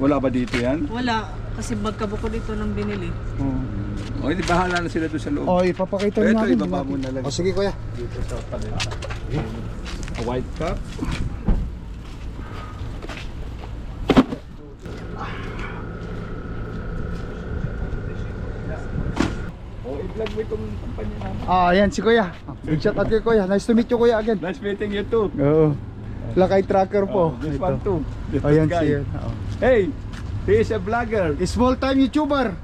Wala ba dito yan? Wala, kasi magkabukod ito ng binili. O, hindi bahala na sila doon sa loob. Oh, ipapakita Ito, namin. ibaba mo na lang. Oh, sige kuya. Dito sa paleta. A white cup. O, i-vlog mo itong kumpanya namin. Ayan si kuya. Big shout out kay kuya. Nice to meet you kuya again. Nice meeting you too. Oo. Lakay tracker po. This Ito. one too. This Ayan guy. siya. Hey, he is a vlogger. Small time YouTuber.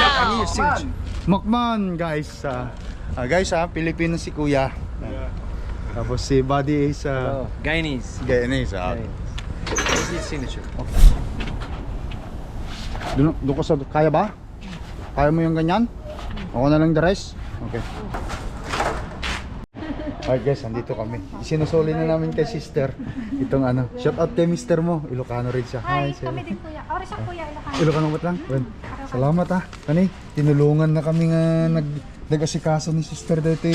Japanese. Mukman guys. Guys Pilipino si kuya. Tapos si Buddy is Guyanese. Guyanese. This is his signature. Doon ko sa kaya ba? Kaya mo yung ganyan? Ako na lang the rest? Okay. Alright guys, andito kami. Sinusuli na namin kay sister itong ano. Shout out kay mister mo. Ilocano rin siya. Hi, sir. kami din kuya. Ori siya kuya, Ilocano. Ilocano ba't lang? Well, salamat Kani, tinulungan na kami nga nag-asikaso ni sister dito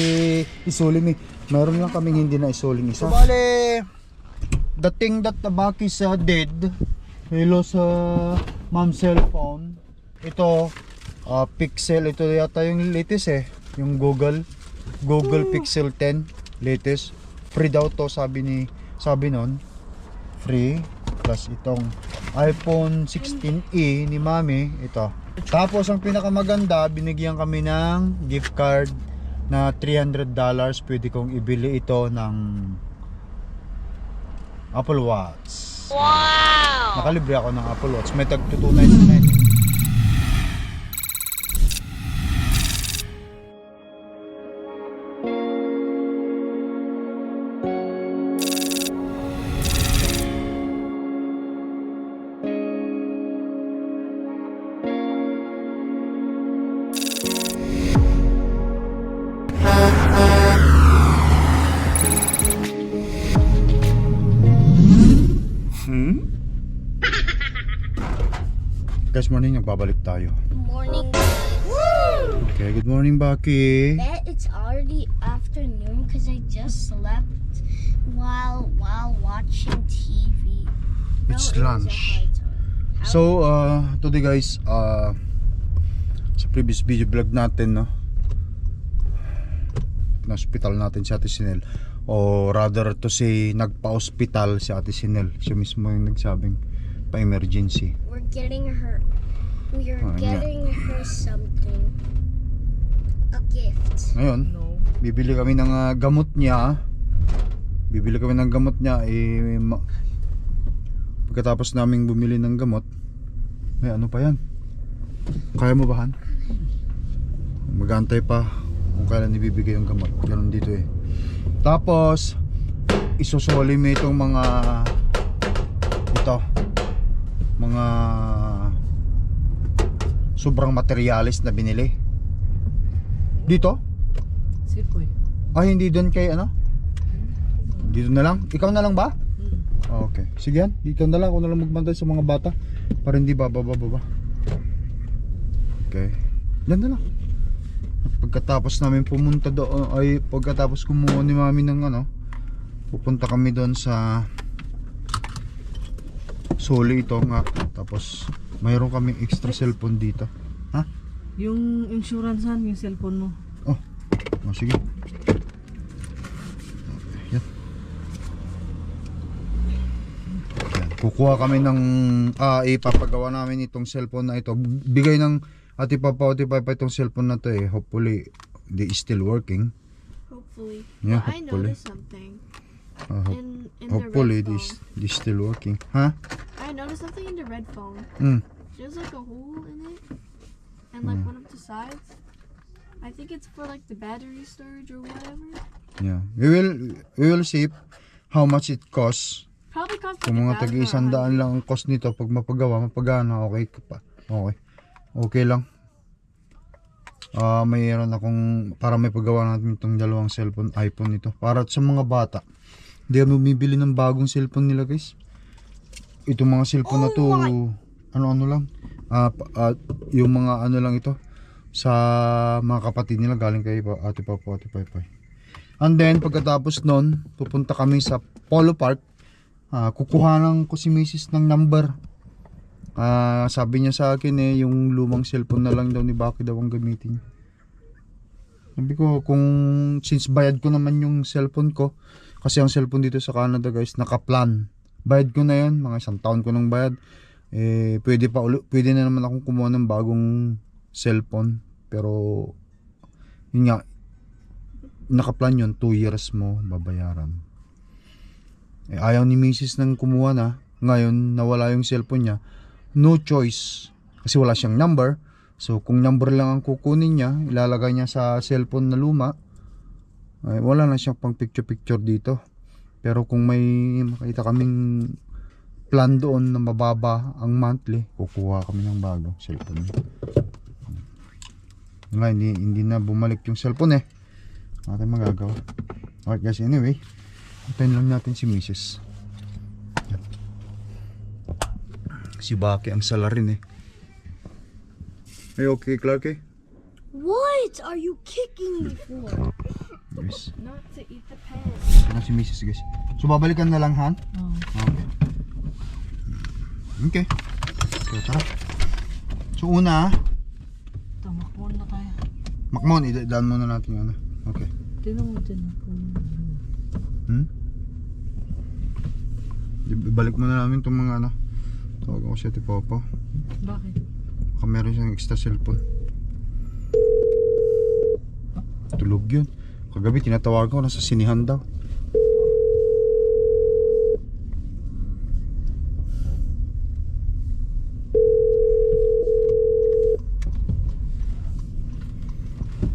isuli mi. Meron lang kaming hindi na isuling isa. So bale, the thing that the back is dead. Hello sa mom's cellphone. Ito, Pixel. Ito yata yung latest yung Google Pixel 10 latest. Free daw to sabi nun. Free plus itong iPhone 16e ni Mami ito. Tapos ang pinakamaganda, binigyan kami ng gift card na $300. Pwede kong ibili ito ng Apple Watch. Wow! Nakalibre ako ng Apple Watch. May tag 299. Guys, morning, nagbabalik tayo. Morning. Okay, good morning, Baki. Bet it's already afternoon because I just slept while watching TV. It's it was a lunch. hard time. So, today guys, sa previous video vlog natin, no, na-hospital natin si Ate Sinel. O rather to say, nagpa-hospital si Ate Sinel. Siya mismo yung nagsabing pa-emergency. We're getting her something. A gift. Ngayon, No. bibili kami ng gamot niya. Pagkatapos naming bumili ng gamot, may ano pa yan? Kaya mo ba, Han? Mag-aantay pa kung kailan ibibigay yung gamot. Ganun dito Tapos isusoli mo itong mga sobrang materialis na binili dito. Sipoy. Hindi doon kay ano? Dito na lang? Ikaw na lang ba? Okay, sige yan. Ikaw na lang, ako na lang magbantay sa mga bata para hindi bababa. Okay, yan na lang. Pagkatapos namin pumunta doon, pagkatapos kumuha ni Mami ng pupunta kami doon sa Soli ito nga. Tapos mayroon kaming extra cellphone dito. Yung insurance yung cellphone mo. Sige. Yan. Kukuha kami ng ipapagawa namin itong cellphone na ito. Bigay ng Ate Papa itong cellphone na to hopefully they is still working. Hopefully. Yeah, Well, I hopefully. noticed something in Hopefully the red this phone. still working. I noticed something in the red phone. There's like a hole in it, and like one of the sides. I think it's for like the battery storage or whatever. Yeah. We will see how much it costs. Probably cost like Kung mga $1,000 or tag-100 lang ang cost nito pag mapagana, okay ka pa. Okay lang. Mayroon akong para may paggawa natin itong dalawang cellphone, iPhone nito. Para sa mga bata. Hindi kami bumibili ng bagong cellphone nila, guys. Itong mga cellphone na to, ano lang. Yung mga ano lang ito sa mga kapatid nila galing kay Ate Papa, Ate Paypay. And then pagkatapos nun, pupunta kami sa Polo Park. Kukuhanan ko si Mrs. ng number Sabi niya sa akin yung lumang cellphone na lang daw ni Baki daw ang gamitin. Sabi ko, kung since bayad ko naman yung cellphone ko, kasi ang cellphone dito sa Canada guys, naka-plan. Bayad ko na yun, mga 1 taon ko nang bayad. Pwede na naman akong kumuha ng bagong cellphone. Pero, yun nga, naka-plan yun, 2 years mo babayaran. Ayaw ni Mrs. nang kumuha na. Ngayon, nawala yung cellphone niya. No choice. Kasi wala siyang number. So, kung number lang ang kukunin niya, ilalagay niya sa cellphone na luma, ay, wala na siyang pang picture-picture dito. Pero kung may makita kaming plan doon na mababa ang monthly, kukuha kami ng bagong cellphone. Nga, hindi na bumalik yung cellphone natin magagawa. Alright guys, anyway, antayin lang natin si Mrs. Si Baki ang salarin Hey, okay, Clark What are you kicking me for? Yes. Not to eat the pen. Ano si Mrs. guys? So, babalikan na lang, Han? Oo. Okay. So, tara. So, una, Tamakmon na tayo. Macmon, idaan muna natin yung ano. Okay. Tinong. Ibalik muna namin itong mga ano. Tawag ako siya, Tipopo. Bakit? Baka meron siyang extra cellphone. Tulog yun. Kagabi tinatawag ko, nasa sinihan daw.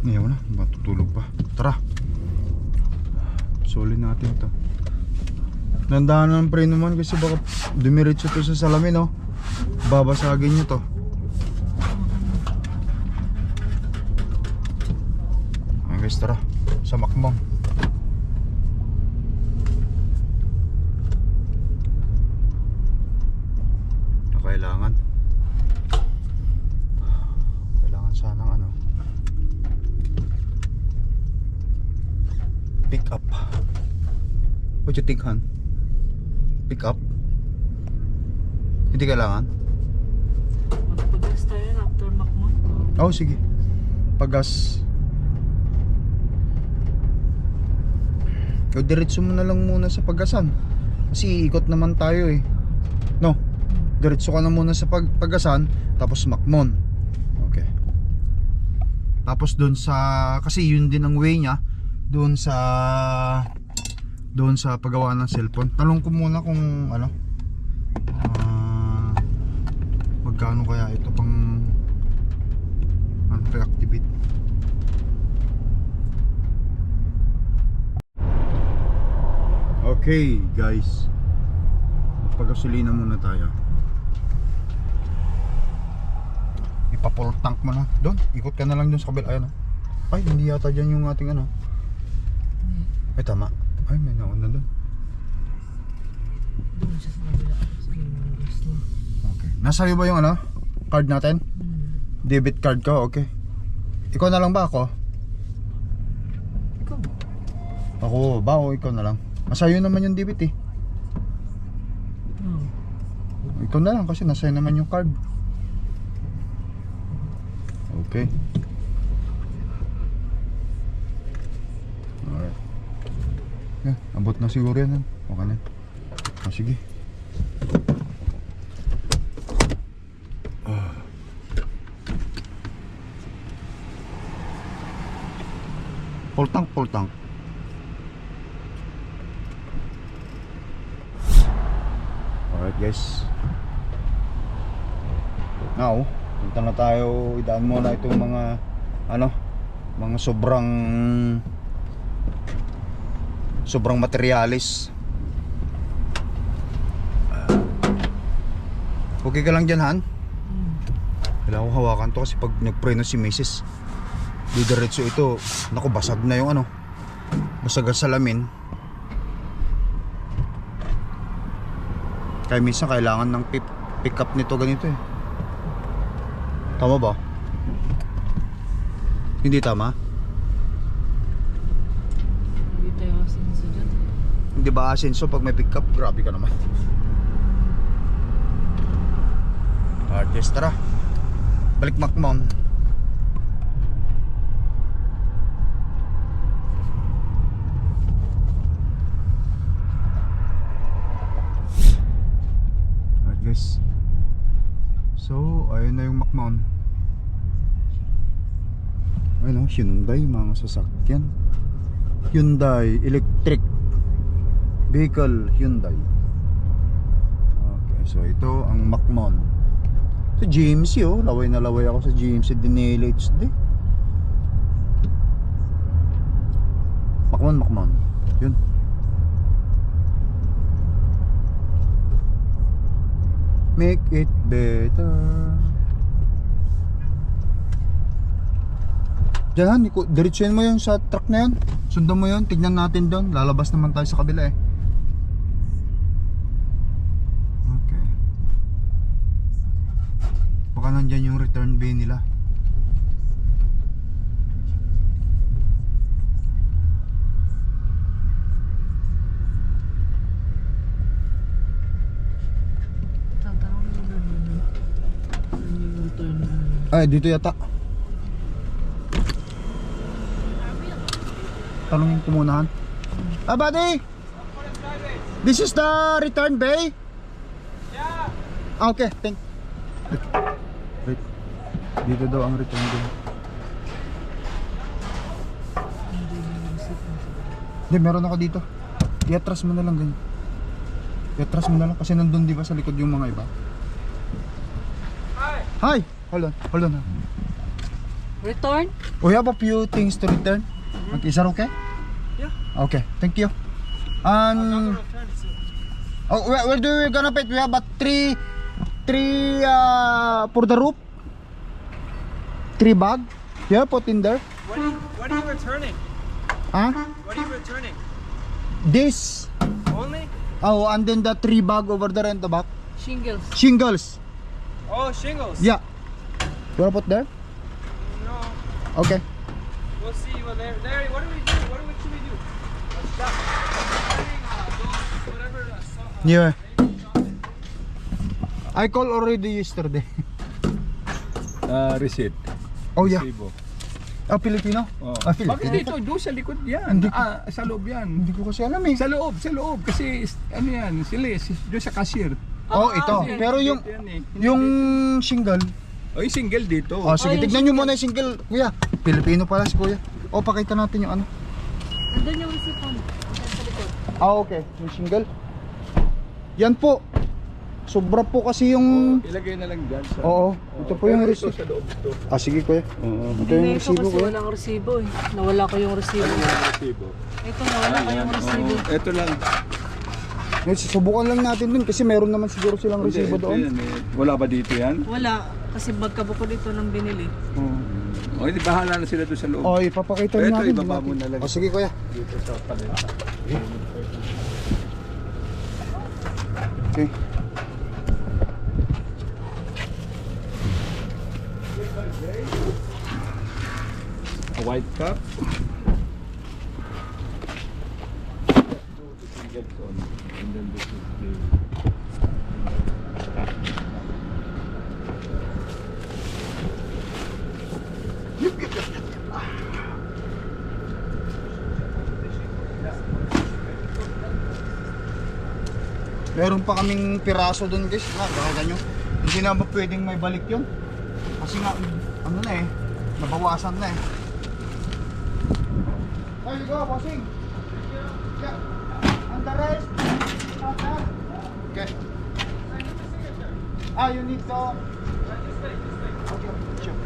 Ngayon na, matutulog pa. Tara. Solid natin to. Nandahan ng preno man kasi baka dumiretso to sa salamin babasagin nyo to. Ayan guys, tara. Sa Macmon. Kailangan sanang ano, pick up. What you think, Han? Pick up? Hindi kailangan? Magpagas tayo na after Macmon. Oh, sige. Pagas. O, diretso mo na lang muna sa pagasan. Kasi ikot naman tayo No? Diretso ka na muna sa pagasan, tapos Macmon. Okay. Tapos doon sa, kasi yun din ang way niya, doon sa paggawa ng cellphone. Tanong ko muna kung ano, magkano kaya ito pang reactivate. Okay guys, pagasolina muna tayo. Ipa-full tank mo na doon, ikot ka na lang doon sa kabila. Ayan ay, hindi yata dyan yung ating ano. Ay, tama. Ay, may nauna doon. Doon siya sa kabila. Okay. Nasa iyo ba yung ano? Card natin? Debit card ko, okay. Ikaw na lang ba ako? Ikaw ba? Ako ba o ikaw na lang? Nasa iyo naman yung debit Oo. Ikaw na lang kasi nasa iyo naman yung card. Okay. Alright. Yan, abot na siguro yan. Okay na. Sige. Full tank. Alright guys. Now, punta na tayo, idaan muna itong mga mga sobrang materialis. Okay ka lang dyan, Han? Kailangan ko hawakan to kasi pag nagpreno si Mrs. Didiretso ito, naku, basag na yung ano, basag ang salamin. Kaya minsan kailangan ng pick up nito ganito Tama ba? Hindi tama? Hindi tayo asenso dyan. Hindi ba asenso pag may pick up? Grabe ka naman. Yes, tara. Balik Macmon. Alright guys. So, ayun na yung Macmon. Ayun o, Hyundai mga sasakyan. Hyundai Electric Vehicle Hyundai. Okay, so ito ang Macmon. Sa GMC oh, laway na laway ako sa GMC Dinelli HD. Macmon. Yun. Make it better. Diyan, diretsuhin mo yung sa truck na yun. Sundan mo yun, tignan natin doon. Lalabas naman tayo sa kabila eh. Okay. Baka nandyan yung return bay nila. Ay, dito yata. Tanongin ko muna. Ah, buddy! This is the return bay? Yeah. Okay, thank. Wait. Dito daw ang return bay. Hindi, meron ako dito. I-atras mo na lang ganyan. I-atras mo na lang kasi nandun di ba sa likod yung mga iba. Hi! Hold on. Return? We have a few things to return. Okay, is that okay? Yeah. Okay, thank you. Oh, where do we gonna put? We have a three for the roof. 3 bag. Yeah, put in there. What are you returning? Huh? What are you returning? This. Only? Oh, and then the 3 bag over there in the back. Shingles. Shingles. Oh, shingles. Yeah. You wanna put there? No. Okay. We'll see you there. There. What do we do? What should we do? Let's stop. Whatever. Yeah. I called already yesterday. Receipt. Oh yeah. Resibo. Ah, Filipino? Oh. Ah, Bakit Filipino. dito? Doon sa likod yan. Hindi ko- Sa loob yan. Hindi ko kasi alam eh. Sa loob. Kasi ano yan, sila doon sa cashier. Oh, ito. Pero yung Dito yan eh. yung shingle. Oh, yung single dito. Oh, sige, yung tignan nyo muna yung single, kuya. Pilipino pala si kuya. O, pakita natin yung ano. Nandun yung receipt mo. Sa likod. Ah, okay. Yung single. Yan po. Sobra po kasi yung... Ilagay na lang dyan. Sa... Oo. Ito po yung pero receipt. Ito sa loob ito. Ah, sige kuya. Oo. Ito yung resibo kasi kuya. walang resibo eh. Nawala ko yung resibo. Resibo. Ito, nawala ko yung resibo. Ito lang. Subukan lang natin dun kasi meron naman siguro silang resibo Ito doon. yan, eh. Wala ba dito yan? Wala. Kasi magkabukod ito ng binili. O, hindi bahala na sila doon sa loob. Oh, ipapakita Ito, natin. ibaba mo na lang. Oh, sige kuya. Dito sa paleta. Okay. A white cup. And then this is the... Meron pa kaming piraso doon guys. Nakakita nyo. Hindi na ba pwedeng may balik yun? Kasi nga, ano na eh. Nabawasan na eh. There you go, bossing. Yeah. And the rest. Okay. Ah, you need to... Okay, sure.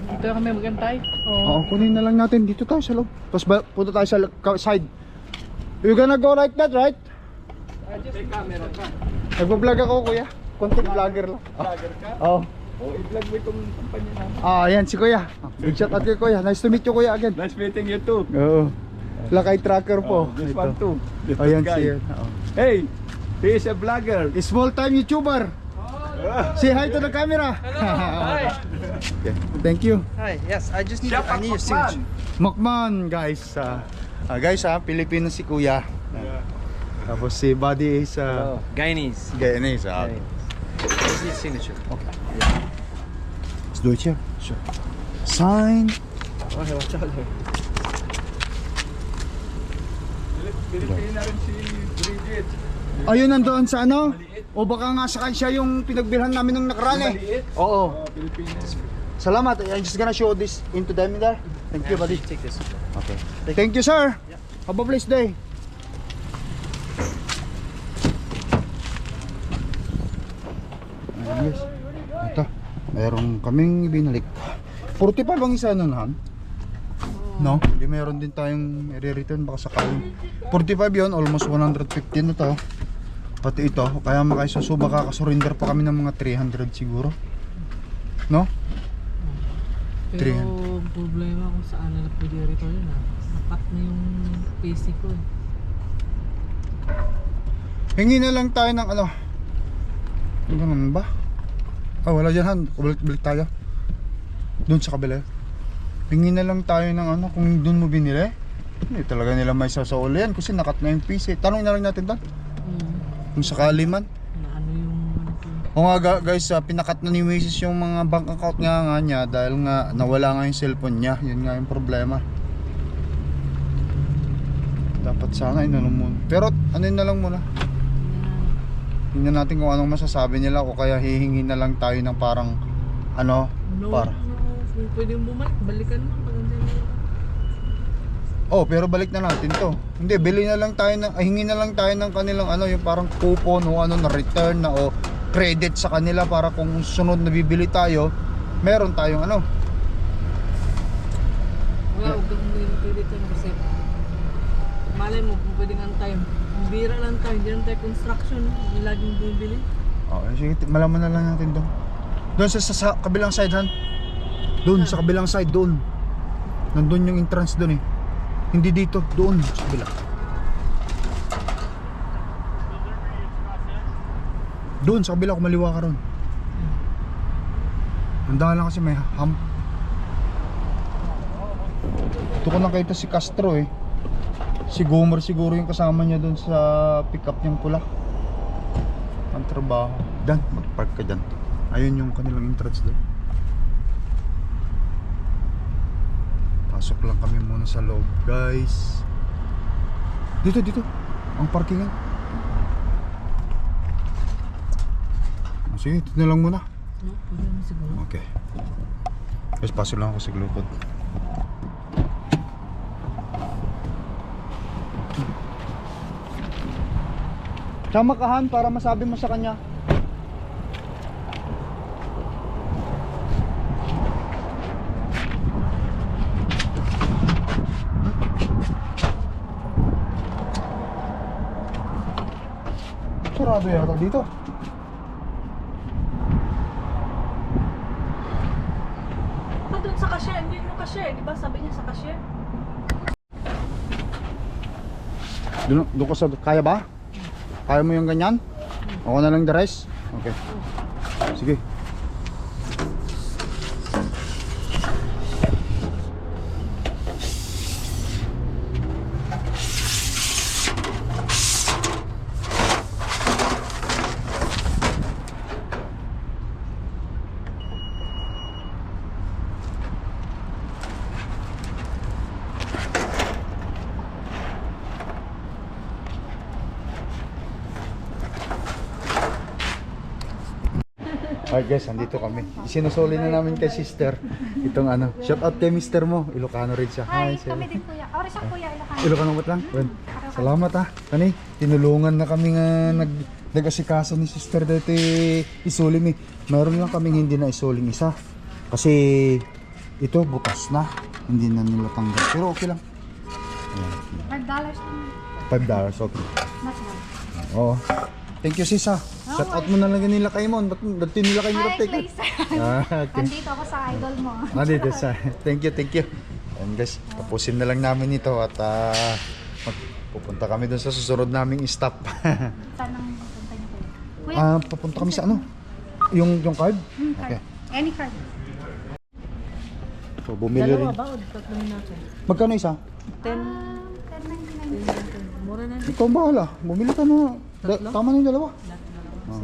Dito kami magantay. Oo, kunin na lang natin. Dito tayo sa loob. Tapos punta tayo sa side. You're gonna go like that, right? May camera ka. Nagpa-vlog ako, kuya. Content vlogger lang. Vlogger ka? Oo. O, i-vlog mo itong kumpanya namin. Ah, ayan si kuya. Big shout out kay kuya. Nice to meet you, kuya, again. Nice meeting you too. Oo. Lakay tracker po. This Ito. one too. This Ayan guy. siya. Oo. Hey, he is a vlogger. Small time YouTuber. Say hi to the camera. Hi. Okay. Thank you. Hi. Yes, I just need. Chef I need your Akman. signature. Macmon, guys. Guys, Pilipino si kuya. Tapos si Buddy is Guyanese. Guyanese. This is signature. Okay. Let's do it here. Sure. Sign. Okay, watch out there. Pilipina rin si Bridget. Ayun, nandoon sa ano? O baka nga sa siya yung pinagbilhan namin nung nakaraan eh. Maliit. Oo. Pilipinas. Salamat. I'm just gonna show this into them there. Thank you, buddy. Take this. Okay. Thank you, sir. Have a blessed day. Ayun, guys. Ito. Meron kaming binalik. 45 ang isa nun, Han? No? Hindi meron din tayong i-return baka sakaling. 45 yun, almost 150 na to. Pati ito, kaya makaisusuba kakasurrender pa kami ng mga 300 siguro. No? Pero 300. problema kung saan nila pwede return na. Nakat na yung PC ko eh. Hingi na lang tayo ng ano. Ganun ba? Ah, wala dyan, Han. Balik tayo. Doon sa kabila. Hingi na lang tayo ng ano, kung doon mo binili. Hindi talaga nila may sasauli yan kasi nakat na yung PC. Tanong na lang natin doon. Kung sakali man. Na ano yung ano ko. O nga guys, pinakat na ni Mrs. yung mga bank account nga niya dahil nga nawala nga yung cellphone niya. Yun nga yung problema. Dapat sana inano muna. Pero ano na lang muna. Tingnan natin kung anong masasabi nila o kaya hihingi na lang tayo ng parang ano, No, para. kung pwede bumalik, balikan mo. Pag andyan na yun. Oh, pero balik na natin to. Hindi, bili na lang tayo ng, hingi na lang tayo ng kanilang ano, yung parang coupon o ano na return na o credit sa kanila para kung sunod na bibili tayo, meron tayong ano. Wala, huwag kang maging credit yan kasi malay mo kung pwedeng antay. Ang bira lang tayo, hindi lang tayo construction. Yung laging bumibili. Okay, sige, malaman na lang natin doon. Doon sa kabilang side, Han. Doon, sa kabilang side, doon. Nandun yung entrance doon eh. Hindi dito, doon, sa kabila. Doon, sa kabila, kumaliwa ka ron. Andahan lang kasi may hump. Ito ko nakita si Castro eh. Si Gomer siguro yung kasama niya doon sa pick-up niyang pula. Ang trabaho. Dan, mag-park ka dyan. Ayun yung kanilang entrance doon. Pasok lang kami muna sa loob, guys. Dito, ang parkingan. Sige, dito na lang muna. No, pwede naman siguro. Okay. Guys, pasok lang ako sa glukod. Sama ka, Han, para masabi mo sa kanya. Sarado yata dito. Doon sa cashier, hindi mo cashier. Di ba sabi niya sa cashier? Doon ka sa... Kaya ba? Kaya mo yung ganyan? Ako na lang the rest? Okay. Sige. Alright guys, andito kami. Sinusuli na namin kay sister itong ano. Shout out kay mister mo. Ilocano rin siya. Hi, sir. kami din kuya. Ori sa kuya, Ilocano. Ilocano mo lang? Well, salamat ha. Kani, tinulungan na kami nga nag-asikaso ni sister dito isulim eh. Meron lang kaming hindi na isuling isa. Kasi ito butas na. Hindi na nila tanggap. Pero okay lang. $5 naman. $5, okay. Mas lang. Oo. Thank you sis ha. Shout out mo na lang nila kay Mon. Ba't nila kayo Hi, take? Clayson. Okay. Andito ako sa idol mo. Dito sa. Thank you. And guys, tapusin na lang namin ito at pupunta kami dun sa susunod naming stop. Saan ang pupunta niyo kuya? Kuya, Papunta kami sa ano? Yung card? Okay. card. Any card. So bumili rin. Dalawa ba o tatlong natin? Magkano isa? 10. 10.99. Mura na. Ikaw ang bahala. Bumili ka na. Tama na yung dalawa. Ah.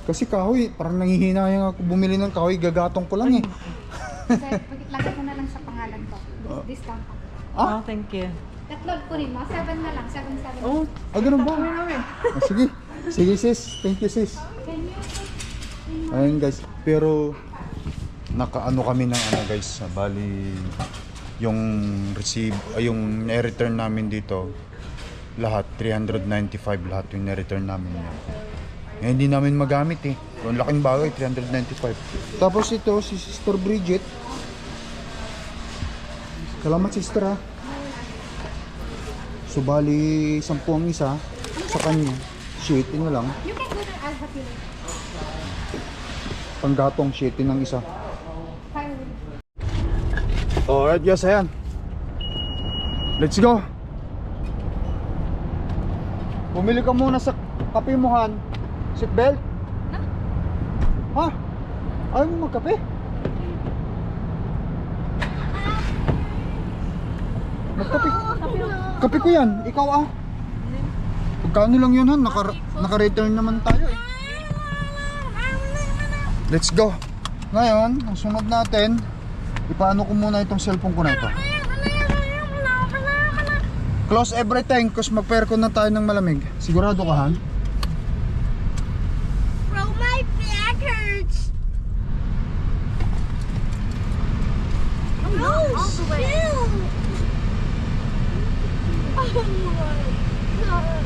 Kasi kahoy, parang nangihinayang ako bumili ng kahoy. Gagatong ko lang eh. Kasi lagay ko na lang sa pangalan ko. Discount ako. Ah, thank you. Tatlo ko rin mo. 7 na lang. 7. Oh, Ah, ganun ba? Ah, sige. Sige sis. Thank you sis. Ayun guys. Pero nakaano kami ng ano guys. Bali yung receive ay yung na-return namin dito lahat 395 lahat yung na-return namin yan. Eh, hindi namin magamit eh. Ang laking bagay 395. Tapos ito si Sister Bridget. Salamat sister ha. So bali 10 ang isa sa kanya. Shit, na lang. You can go to Alpha Pili. Panggatong shit ng isa. Firewood. Alright guys, ayan. Let's go. Bumili ka muna sa kape mo, Han. Seatbelt? Ha? Ayaw mo magkape? Magkape? Kape ko yan. Ikaw ah. Pagkano lang yun, Han? Naka-return naman tayo eh. Let's go. Ngayon, ang sunod natin, ipaano ko muna itong cellphone ko na ito. Close everything cause mag-aircon na tayo ng malamig. Sigurado ka, Han? Bro, my back hurts. No, still. Oh my God.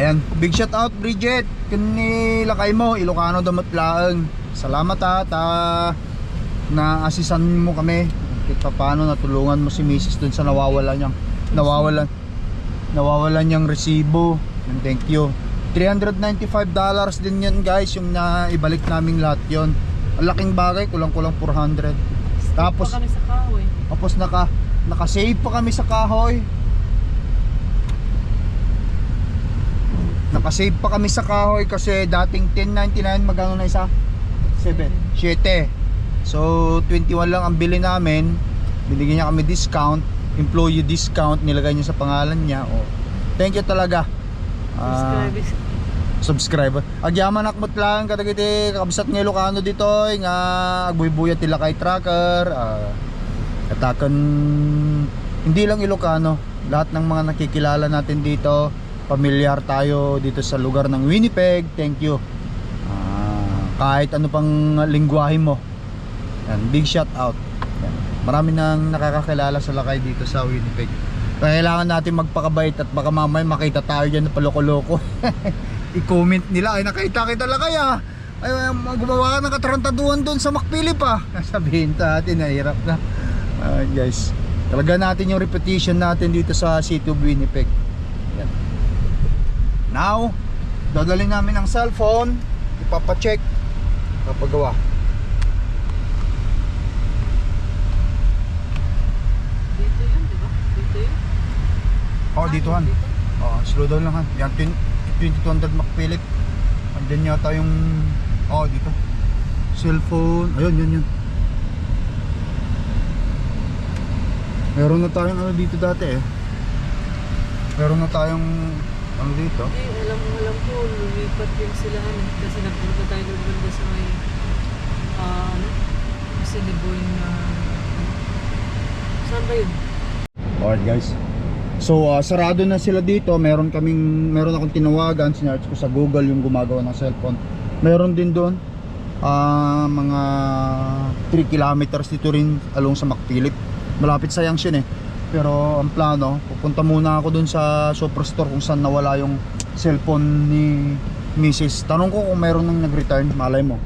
Ayan, big shout out Bridget. Kunilakay mo, Ilocano damot laang. Salamat ha, na-assisan mo kami. Kahit paano natulungan mo si Mrs. dun sa nawawalan niyang resibo. And thank you. $395 din yan guys, yung naibalik naming lahat yon. Ang laking bagay, kulang-kulang 400. Tapos pa kami sa kahoy. Tapos naka-save pa kami sa kahoy. Naka-save pa kami sa kahoy kasi dating $10.99 magkano na isa? 7. So 21 lang ang bili namin. Binigyan niya kami discount, employee discount, nilagay niya sa pangalan niya. Oh. Thank you talaga. Subscriber. Agyaman akmot lang kadagiti kabsat ng Ilocano dito nga agbuy-buya tila kay tracker. Katakan hindi lang Ilocano, lahat ng mga nakikilala natin dito, pamilyar tayo dito sa lugar ng Winnipeg. Thank you. Kahit ano pang lingwahe mo. Yan, big shout out. Yan. Marami nang nakakakilala sa lakay dito sa Winnipeg. Kailangan natin magpakabait at baka mamaya makita tayo dyan na paloko-loko. I-comment nila, ay nakita kita lakay ah. Ay gumawa ka ng katarantaduhan doon sa Macpili pa. Sabihin natin, nahirap na. Guys, talaga natin yung repetition natin dito sa City of Winnipeg. Yan. Now, dadalhin namin ang cellphone, ipapacheck, papagawa. Dito yun, di ba? Dito yun. Oh, dito Han. Oh, slow down lang Han. Yan 2200 Macphilip. Andyan yata yung dito. Cellphone. Ayun, yun. Meron na tayong ano dito dati eh. Meron na tayong ano dito. Alam ko, lumipat yung silahan eh. Kasi nagpunta tayo doon sa may kasi ni Boy na saan ba yun? Alright guys. So sarado na sila dito. Meron akong tinawagan, sinearch ko sa Google yung gumagawa ng cellphone. Meron din doon mga 3 kilometers dito rin along sa Macphilip. Malapit sa Yangtze eh. Pero ang plano, pupunta muna ako doon sa Superstore kung saan nawala yung cellphone ni Mrs. Tanong ko kung meron nang nag-return, malay mo.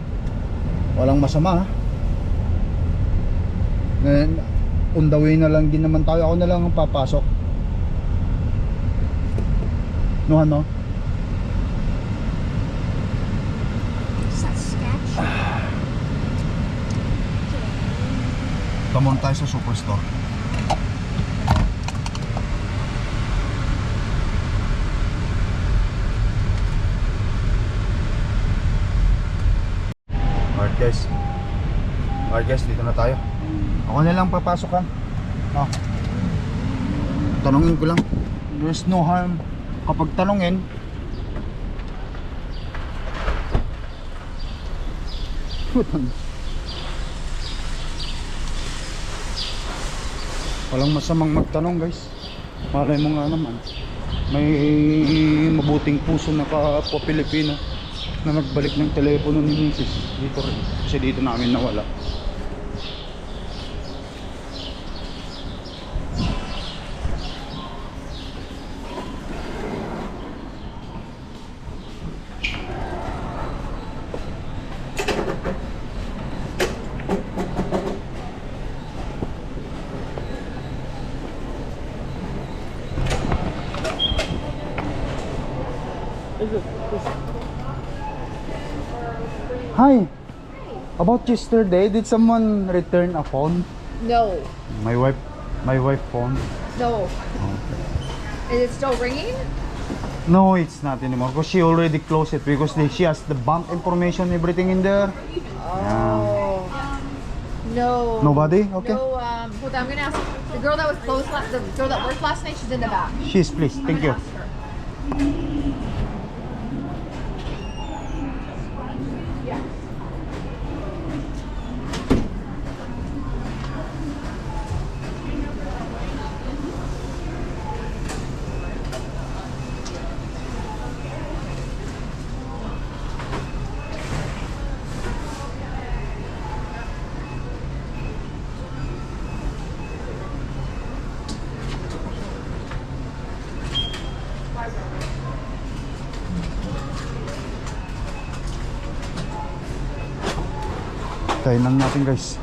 Walang masama ha. On the way na lang din naman tayo. Ako na lang ang papasok. No, ano? Tamon tayo sa Superstore. Alright guys, dito na tayo. Ako Ako na lang papasok ha. Oh. Tanungin ko lang. There's no harm kapag tanungin. Walang masamang magtanong guys. Malay mo nga naman, may mabuting puso na kapwa Pilipino na nagbalik ng telepono ni Mrs. dito rin. Kasi dito namin nawala. Hi. About yesterday, did someone return a phone? No, My wife phone. no. Is it still ringing? No, it's not anymore because she already closed it because she has the bank information, everything in there. Oh. No. Nobody? Okay. No, hold on, I'm gonna ask the girl that was closed the girl that worked last night, she's in the back. She's please. Thank you. Ask her. Kainan natin guys.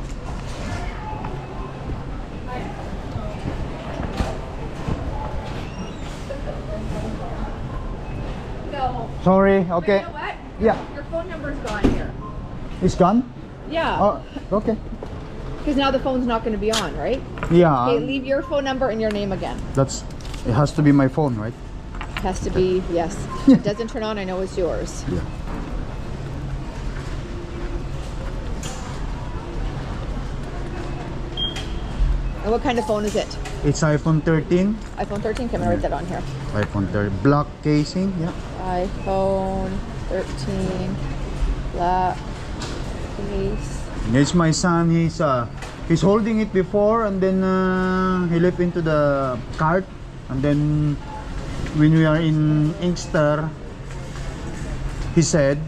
No. Sorry. Okay. You know what? Yeah. Your phone number's gone here. It's gone? Yeah. Oh, okay. Because now the phone's not gonna be on, right? Yeah. Okay, leave your phone number and your name again. That's. It has to be my phone, right? Has to be, yes. If it doesn't turn on, I know it's yours. Yeah. And what kind of phone is it? It's iPhone 13. iPhone 13? Can I write that on here? iPhone 13. Black casing. Yeah. iPhone 13 black case. It's my son. He's holding it before, and then he left into the cart, and then when we are in Inkster, he said,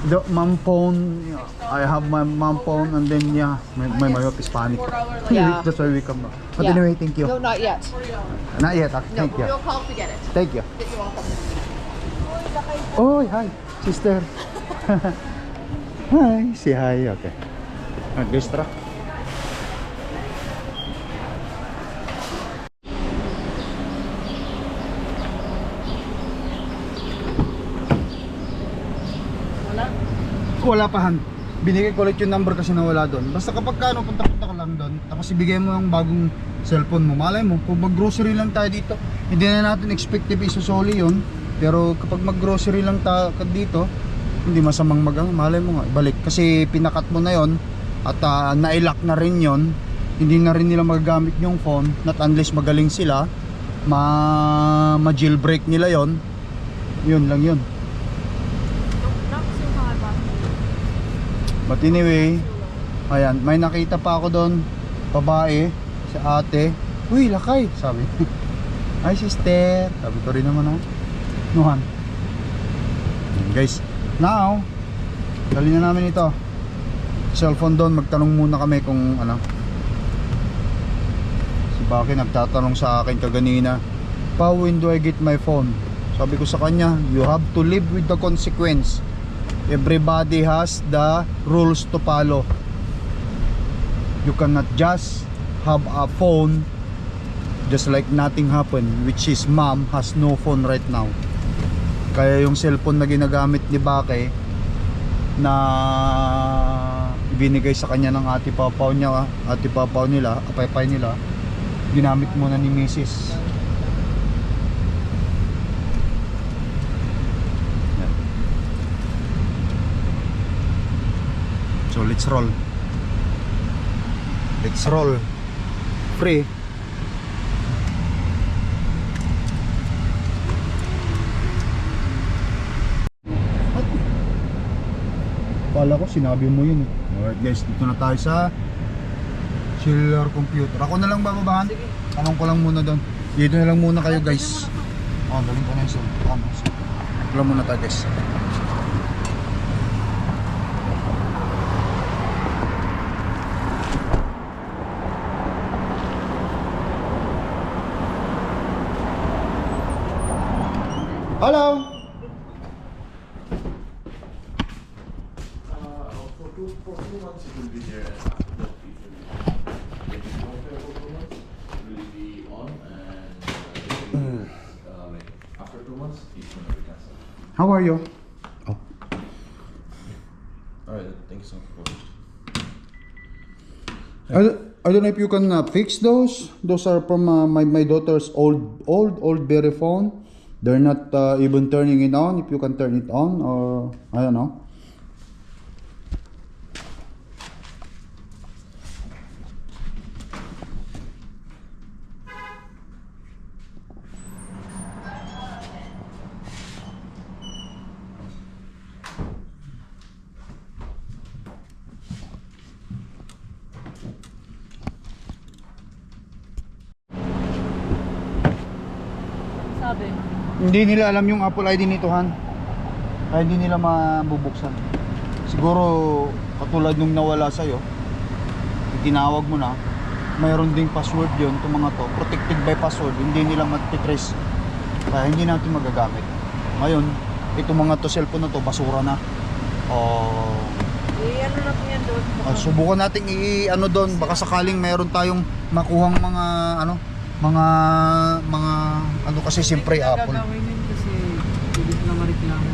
"The mom phone. I have my mom phone," and then my wife is panic. Yeah. That's why we come back. But Yeah. anyway, thank you. No, not yet. Not yet. No, Thank you. we'll call if we get it. Thank you. You're welcome. Oh, hi, sister. Hi, say hi. Okay. Nag-extra. Wala pa han. Binigay ko ulit yung number kasi nawala doon. Basta kapag ano, punta-punta ka lang doon, tapos ibigay mo yung bagong cellphone mo. Malay mo, kung mag-grocery lang tayo dito, hindi na natin expective isusoli yun. Pero kapag mag-grocery lang tayo dito, hindi masamang malay mo nga, balik. Kasi pinakat mo na yon at nailock na rin yon. Hindi na rin nila magagamit yung phone, not unless magaling sila, ma-jailbreak nila yon. Yun lang yun. But anyway, ayan, may nakita pa ako doon, babae, si ate. Uy, lakay, sabi. Hi sister, sabi ko rin naman ha. Nuhan. Guys, now, dali na namin ito. Cellphone doon, magtanong muna kami kung ano. Si Baki nagtatanong sa akin kaganina, "Pa, when do I get my phone?" Sabi ko sa kanya, you have to live with the consequence. Everybody has the rules to follow. You cannot just have a phone just like nothing happened, which is mom has no phone right now. Kaya yung cellphone na ginagamit ni Bake na binigay sa kanya ng ate papaw nila, apay-pay nila, ginamit muna ni Mrs. So let's roll. Let's roll. Free. Pala ko sinabi mo yun eh. Alright guys, dito na tayo sa Chiller Computer. Ako na lang bababahan. Tanong ko lang muna doon. Dito na lang muna kayo guys. Galing ko na yung phone. Wala muna tayo guys. Hello. How are you? Oh. Alright, thanks so much. I don't know if you can fix those. Those are from my daughter's old Berry phone. They're not even turning it on. If you can turn it on, or I don't know. Sabi. Hindi nila alam yung Apple ID nito, Han. Kaya hindi nila mabubuksan. Siguro katulad nung nawala sa'yo, tinawag mo na, mayroon ding password yun, itong mga to, protected by password, hindi nila matitrace. Kaya hindi natin magagamit. Ngayon, itong mga to, cellphone na to, basura na. Ano natin yan doon? Subukan natin i-ano doon, baka sakaling mayroon tayong makuhang mga ano kasi siyempre Apple. Gagawin yun kasi hindi ko na mareklamo.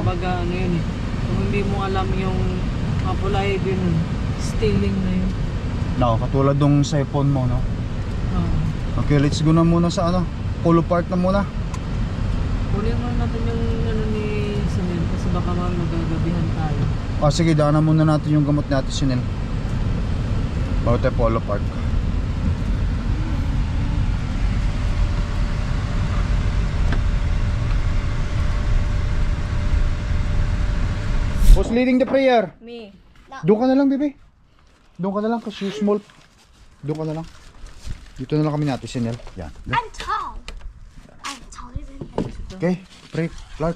Kumbaga ano yun eh. Kung hindi mo alam yung Apple ID nun, stealing na yun. No, katulad nung sa phone mo, no? Okay, let's go na muna sa ano, Polo Park na muna. Kunin mo natin yung ano ni Sunil kasi baka magagabihan tayo. Sige, daanan muna natin yung gamot natin, Sunil. Bago tayo Polo Park. Who's leading the prayer? Me. Doon ka na lang, bebe. Doon ka na lang kasi small. Doon ka na lang. Dito na lang kami natin, Sinel. Yan. I'm tall. I'm taller than him. Okay, pray, Clark.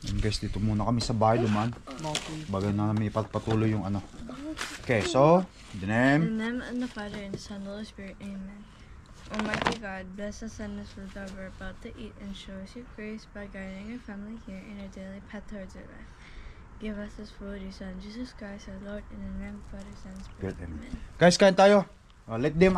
And guys, dito muna kami sa bahay, dumaan. Bagay na namin ipagpatuloy yung ano. Okay, so, the name. In the name of the Father, and the Son, and the Holy Spirit, amen. Almighty God, bless us and us with what we're about to eat and show us your grace by guiding our family here in our daily path towards our life. Give us this food, your Son, Jesus Christ, our Lord, in the name of the Father, Son, and Spirit, amen. Guys, kain tayo. Let them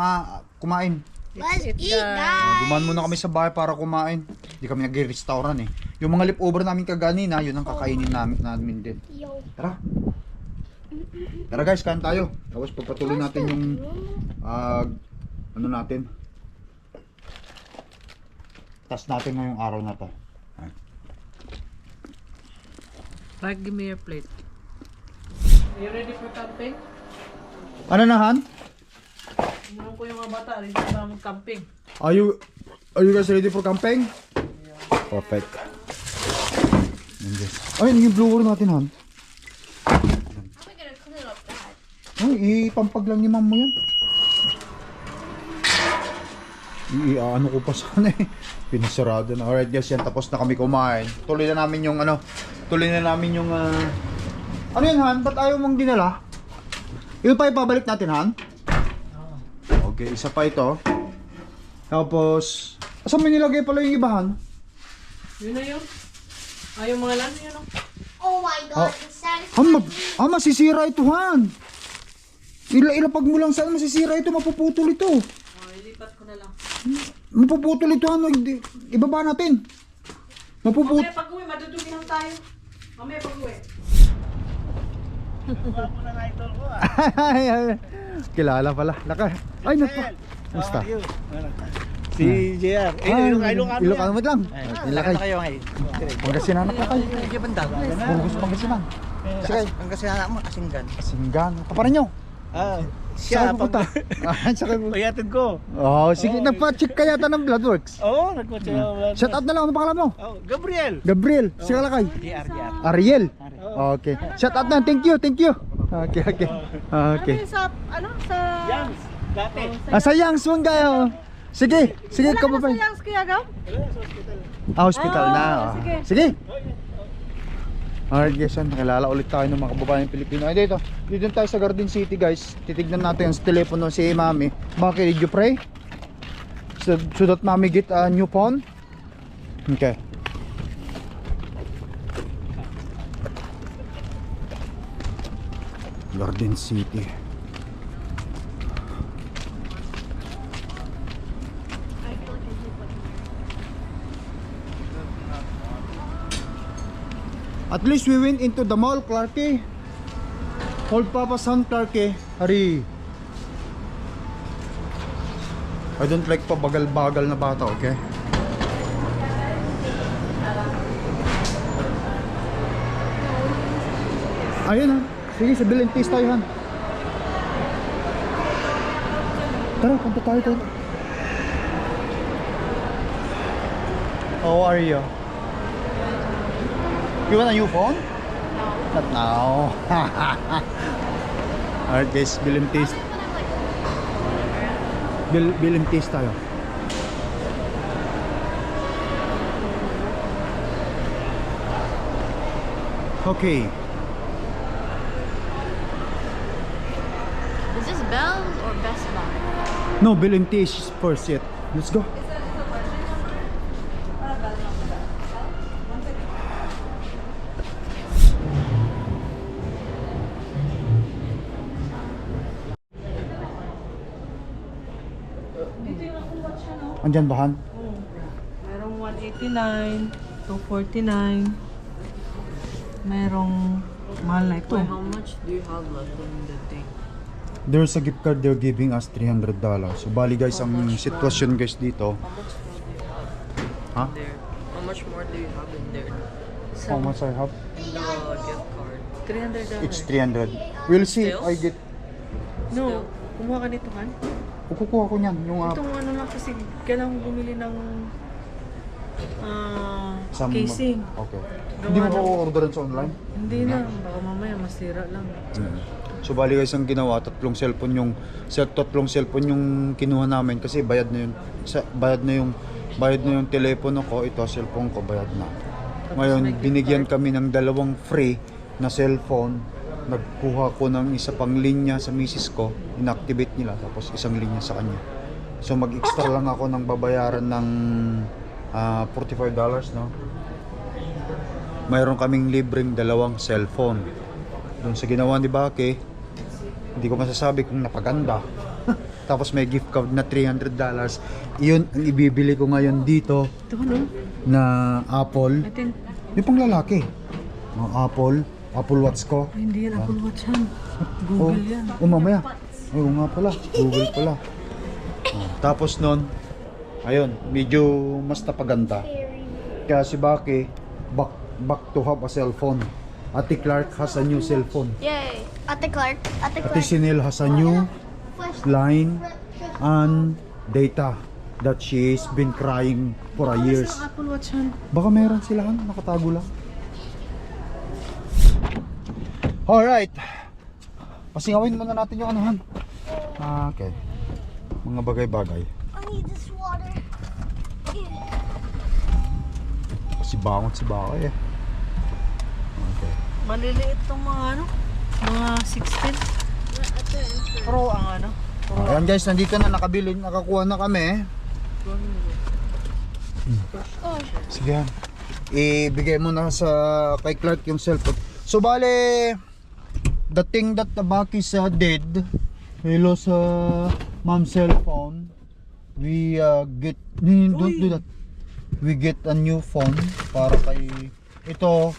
kumain. Let's eat, guys. Dumaan muna kami sa bahay para kumain. Hindi kami nag-restaurant eh. Yung mga leftover namin kaganina, yun ang kakainin namin din. Yo. Tara. Tara guys, kain tayo. Tapos pagpatuloy natin yung ano natin. Task natin ngayong araw na to. Like, give me your plate. Are you ready for camping? Ano na, Han? Inunom ko yung mga bata, ready na mag-camping. Are you guys ready for camping? Yeah. Perfect. Ay, yung blower natin, Han. How am I gonna clean up that? Ay, ipampag lang ni ma'am mo yan. Ano ko pa sana eh. Pinasarado na. Alright guys, yan. Tapos na kami kumain. Tuloy na namin yung ano. Ano yan, Han? Ba't ayaw mong dinala? Ito pa ipabalik natin, Han? Okay, isa pa ito. Tapos, saan may nilagay pala yung iba, Han? Yun na yun. Yung mga lano yun. Oh my God, the saddest. Masisira ito, Han. Ilapag mo lang saan masisira ito, mapuputol ito. Ilipat ko na lang. Mapuputol ito, Han. Ibaba natin. Mamaya pag-uwi, madudugihan tayo. Mamaya pag-uwi. Kilala pala. Ay, Basta. Si JR. Ilocano mo lang. Nilakay. Kayo ngayon. Pangasinan na kayo. Hindi ba daw? Puro gusto Pangasinan. Sige, ang kasi anak mo, Kasinggan. Kasinggan. Kaparin nyo. Saan pupunta? Saan kayo? Payatid ko. Oh, sige, nagpa-check ka yata ng Bloodworks. Oo, nagpatya. Shout out na lang, ano pangalan mo? Oh, Gabriel. Gabriel, si Kalakay. JR. Ariel. Okay. Shout out na, thank you. Okay. Okay. Sa, sa... Yams, dati. Sayang, swang kayo. Sige, kababay. Yang Skiyagaw? Hospital na. sige. Sige. Alright guys, nakilala ulit tayo ng mga kababayan Pilipino. Ay dito tayo sa Garden City guys. Titignan natin ang telepono si Mami. Bakit did you pray? So that Mami get a new phone? Okay. Garden City. At least we went into the mall, Clarky. Hold Papa Son, Clarky. Hurry. I don't like pabagal-bagal na bata, okay? Ayun ha. Sige, sa Bill and Teas tayo han. Tara, punta tayo. How are you? You want a new phone? Not now. Alright guys, Bill and Teas. Bill and Teas tayo. Okay. Is this Bell's or Best Buy? No, Bill and Teas first yet. Let's go. Andyan bahan? Merong 189, 249. Merong mahal na ito. How much do you have left on the thing? There's a gift card they're giving us $300. So bali guys, ang sitwasyon guys dito. How Ha? much more there? How much more do you have in there? How much I have? In the gift card. $300. It's 300. We'll see if Still? I get. No, kumuha ka nito, Han? Kukuha ko niyan. Yung Itong ano lang kasi kailangan bumili ng some- casing. Okay. Hindi mo ba orderan sa online? Hindi na, baka mamaya masira lang. So bali guys, ang ginawa, tatlong cellphone yung kinuha namin kasi bayad na yung telepono ko, ito cellphone ko bayad na. Ngayon binigyan kami ng dalawang free na cellphone. Nagkuha ko ng isa pang linya sa misis ko, inactivate nila, tapos isang linya sa kanya. So mag-extra lang ako ng babayaran ng $45, no? Mayroon kaming libreng dalawang cellphone. Doon sa ginawa ni Bake, hindi ko masasabi kung napaganda. Tapos may gift card na $300. Iyon ang ibibili ko ngayon dito Ito ano? na Apple. I think, Yung pang lalaki. Mga Apple Watch ko. ay, hindi yan Apple Watch yan. Google yan. Mamaya. Ay, oo nga pala. Google pala. Tapos nun, ayun, medyo mas napaganda. Kaya si Baki, back to have a cellphone. Ate Clark has a new cellphone. Yay. Ate Clark. Ate Sinel has a new line and data that she's been crying for a years. Ang Apple Watch yan. Baka meron sila, nakatago lang. Alright. Pasingawin muna natin yung anuhan. Okay. Mga bagay-bagay. I need this water. Kasi bangot si Bakay eh. Okay. Maliliit tong mga ano, mga 16. Pro ang ano. Ayan guys, nandito na nakakuha na kami. Sige yan. Ibigay mo na sa kay Clark yung cellphone. So bale, the thing that the Baki did, hello sa mom's cellphone, we don't do that. We get a new phone para kay ito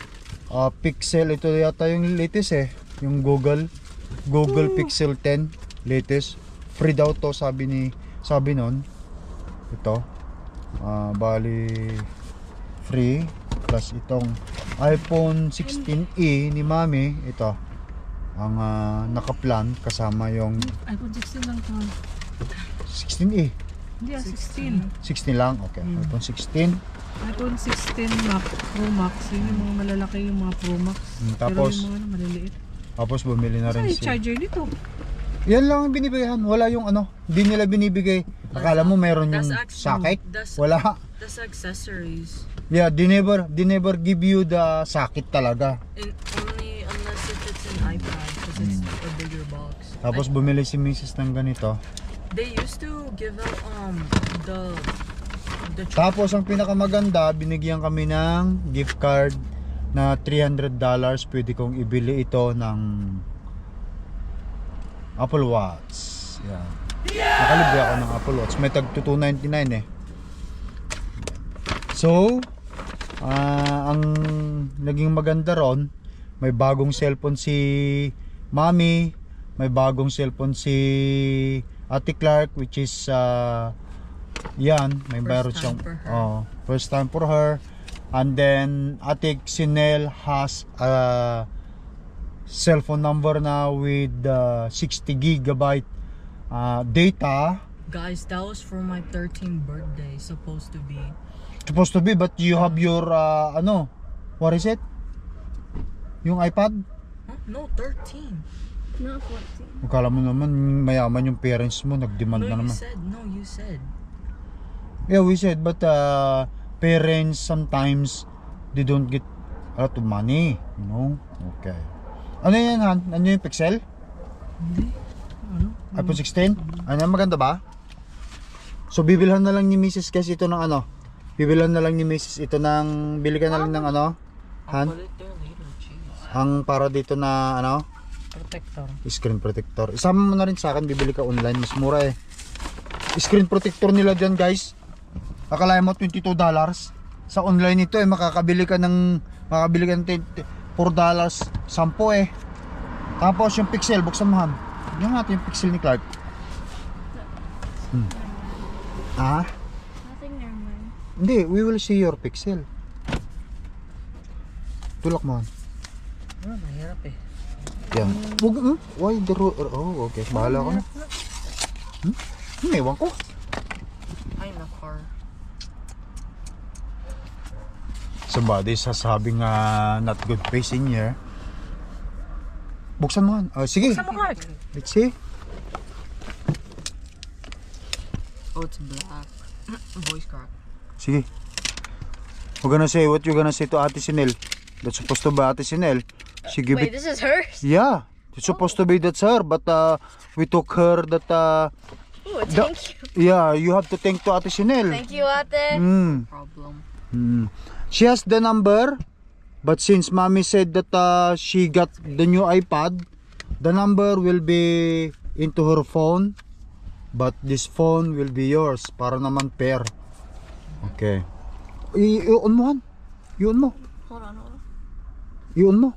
Pixel, ito yata yung latest eh, yung Google Pixel 10 latest. Free daw to sabi nun. Ito bali free plus itong iPhone 16e ni Mami, ito ang nakaplan kasama yung iPhone 16 lang to. 16 Hindi 16. 16 lang, okay. iPhone 16. iPhone 16 Max, Pro Max. Yun yung mga malalaki yung mga Pro Max. Tapos, pero yung mga maliliit. tapos bumili na Saan rin yung charger nito? Yan lang ang binibigyan. Wala yung hindi nila binibigay. Akala mo meron yung socket? Wala. That's accessories. Yeah, they never give you the socket talaga. And only unless if it's an iPad, because it's a bigger box. Tapos bumili si Mrs. ng ganito. They used to give out the Tapos ang pinakamaganda, binigyan kami ng gift card na $300. Pwede kong ibili ito ng Apple Watch. Yan. Nakalibre ako ng Apple Watch. May tag $299 eh. So, ang naging maganda ron, may bagong cellphone si Mami, may bagong cellphone si Ate Clark, which is yan, may meron siyang first time for her. And then Ate Sinel has a cellphone number now with 60 gigabyte data. Guys, that was for my 13th birthday, supposed to be. But you have your what is it? Yung iPad? Huh? No, 13. Not 14. Akala mo naman mayaman yung parents mo, nag-demand na naman. You said. Yeah, we said, but parents sometimes they don't get a lot of money, you know? Okay. Ano yan, Han? Ano yung Pixel? Hindi. Ano? iPhone 16? Ano, maganda ba? So, bibilhan na lang ni Mrs. kasi ito ng bibilhan na lang ni Mrs. ito ng, bili ka na lang ng Han? Put it there later, jeez. Ang para dito na, Protector. screen protector. Isama mo na rin sa akin, bibili ka online, mas mura eh. Screen protector nila dyan, guys. Akalain mo $22. Sa online ito makakabili ka ng $4, 10 eh. Tapos yung Pixel, buksan mo, Han. Yan natin yung Pixel ni Clark. Nothing, never mind. Hindi, we will see your Pixel. Tulak mo, Han. Mahirap eh. Yan. Why the oh, okay. Bahala ko na. Ewan ko. I'm a car. Somebody sasabing not good face in here. Buksan mo, Han. Sige. Saan mo, Clark? Let's see. Oh, it's black. Voice crack. Sige. We're gonna say what you're gonna say to Ate Sinel. That's supposed to be Ate Sinel. She give Wait, it. this is hers? Yeah. It's supposed to be that's her, but we took her that Oh, thank you. yeah, you have to thank to Ate Sinel. Thank you, Ate. Problem. She has the number, but since Mommy said that she got the new iPad, the number will be into her phone, but this phone will be yours para naman pair. Okay. I-on mo, Han. I-on mo. Hold on. I-on mo.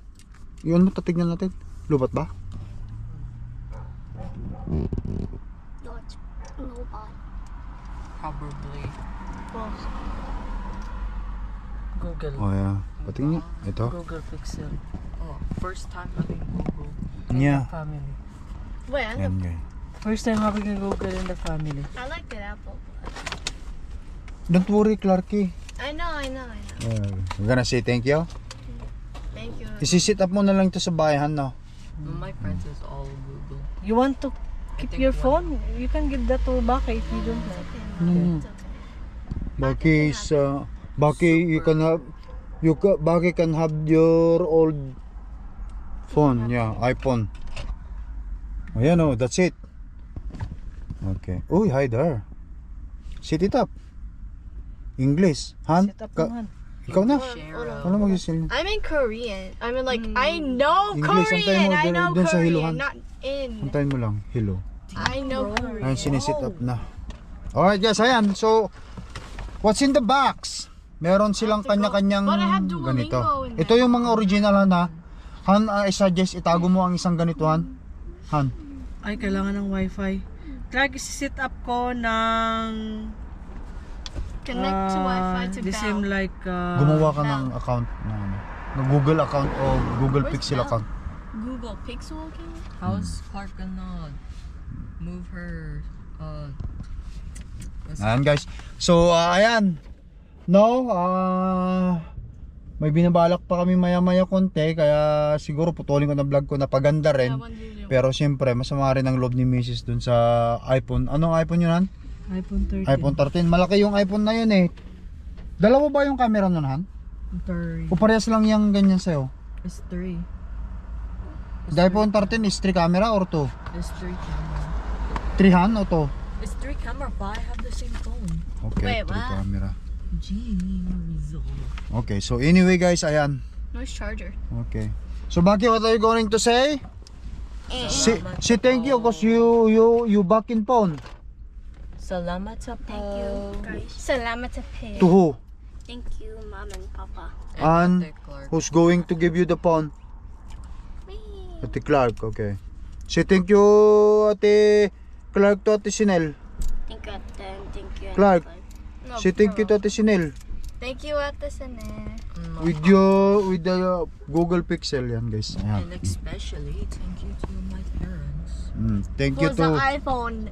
I-on mo, tatignan natin. Lubat ba? No, it's robot. Probably. Well, Google. Oh yeah. Patingin. Ito. Google Pixel. Oh, first time having Google. Yeah. Family. wait, I Yan, guys. First time having a Google in the family. like the Apple. Don't worry, Clarky. I know. We're gonna say thank you. Thank you. Isi-sit up mo na lang ito sa bayan, no? My friends is all Google. You want to keep think your one- phone? You can give that to Baka if you don't have. Baki is, Baki, you can have, Baki can have your old phone, yeah, iPhone. Ayan, oh, that's it. Okay. Uy, hi there. Sit it up. English. Han? Sit up naman. Ikaw na. Hold on. Ano mag-isil? I'm in Korean. I mean, like, I know English, antayin Korean. mo, I know dun sa hiluhan. Korean. Not in. Antayin mo lang. Hello. I know Korean. Ayan, sinisit up na. Alright, guys, ayan. So, what's in the box? Meron silang kanya-kanyang But I have Duolingo ganito. in Ito yung mga original, Han, ha? Han, I suggest itago mo ang isang ganito, Han. Han. Ay, kailangan ng wifi. Clark, isi-sit up ko ng Connect to Wi-Fi to the same Bell. like Gumawa ka ng account na Google account o Google Where's Pixel Bell? account. Google Pixel account? How's Clark gonna move her? Ayan guys. So ayan. No, may binabalak pa kami maya-maya konti, kaya siguro putulin ko na vlog ko na paganda rin. Pero siyempre, masama rin ang loob ni Mrs. dun sa iPhone. Anong iPhone yun, Han? iPhone 13. iPhone 13. Malaki yung iPhone na yun eh. Dalawa ba yung camera nun, Han? 3. O parehas lang yung ganyan sa'yo? It's 3. The iPhone 13 is 3 camera or 2? It's 3 camera. 3 Han o 2? It's 3 camera, but I have the same phone. Okay, Wait, 3 what? camera. Jeez. Okay, so anyway guys, ayan. Nice charger. Okay. So Baki, what are you going to say? Say thank you because you back in phone. Salamat sa Thank you, guys. Salamat sa pay. To who? Thank you, Mom and Papa. And Ate Clark. who's going to give you the phone? Me. Ate Clark, okay. Say thank you, Ate Clark to Ate Sinel. Thank you, Ate. Thank you, Clark. No, Say thank you to Ate Sinel. Thank you, Ate Sane. With the Google Pixel yan guys. Ayan. And especially thank you to my parents. Thank you to iPhone.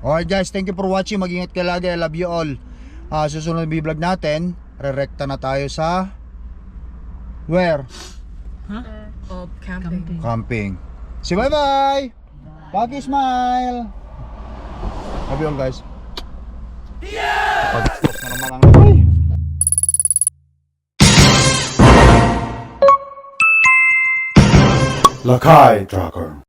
Alright guys, thank you for watching. Mag-ingat kayo lagi. I love you all. Susunod na vlog natin, re-recta na tayo sa where? Camping. Camping. Say bye-bye. Baki smile. Love you all guys. Pag-stop na naman ang Lakai Tracker.